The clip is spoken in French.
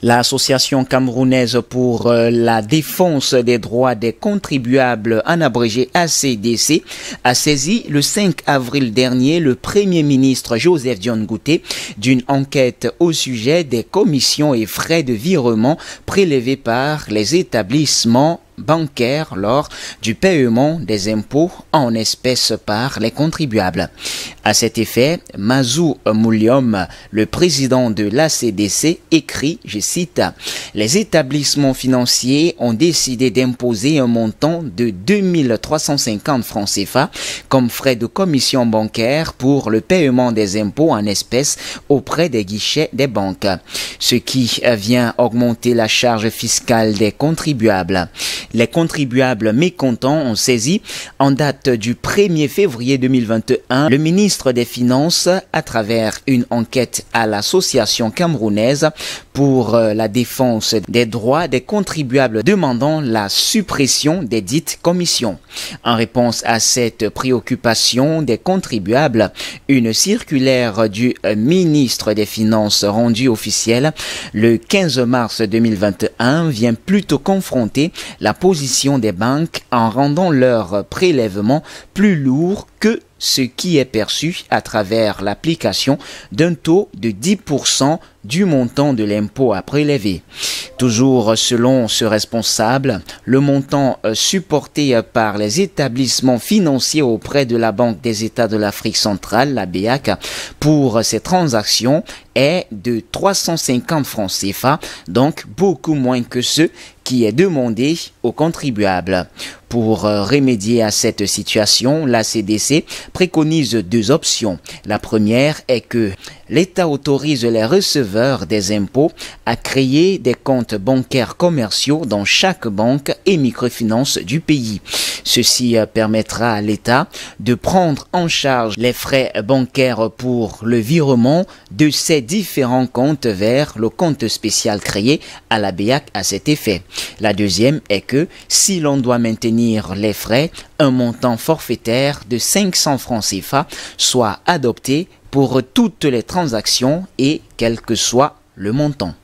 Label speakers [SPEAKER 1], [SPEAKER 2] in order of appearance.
[SPEAKER 1] L'Association camerounaise pour la défense des droits des contribuables, en abrégé ACDC, a saisi le 5 avril dernier le Premier ministre Joseph Dione Ngouté d'une enquête au sujet des commissions et frais de virement prélevés par les établissements bancaires lors du paiement des impôts en espèces par les contribuables. À cet effet, Mazou Mouliom, le président de l'ACDC, écrit, je cite, « Les établissements financiers ont décidé d'imposer un montant de 2350 francs CFA comme frais de commission bancaire pour le paiement des impôts en espèces auprès des guichets des banques, ce qui vient augmenter la charge fiscale des contribuables. Les contribuables mécontents ont saisi, en date du 1er février 2021, le ministre des Finances à travers une enquête à l'Association camerounaise pour la défense des droits des contribuables demandant la suppression des dites commissions. En réponse à cette préoccupation des contribuables, une circulaire du ministre des Finances rendue officielle le 15 mars 2021 vient plutôt confronter la position des banques en rendant leurs prélèvements plus lourds que ce qui est perçu à travers l'application d'un taux de 10% du montant de l'impôt à prélever. Toujours selon ce responsable, le montant supporté par les établissements financiers auprès de la Banque des États de l'Afrique centrale, la BEAC, pour ces transactions est de 350 francs CFA, donc beaucoup moins que ce qui est demandé aux contribuables. Pour remédier à cette situation, la CDC préconise deux options. La première est que l'État autorise les receveurs des impôts à créer des comptes bancaires commerciaux dans chaque banque et microfinance du pays. Ceci permettra à l'État de prendre en charge les frais bancaires pour le virement de ces différents comptes vers le compte spécial créé à la BEAC à cet effet. La deuxième est que si l'on doit maintenir les frais, un montant forfaitaire de 500 francs CFA soit adopté pour toutes les transactions et quel que soit le montant.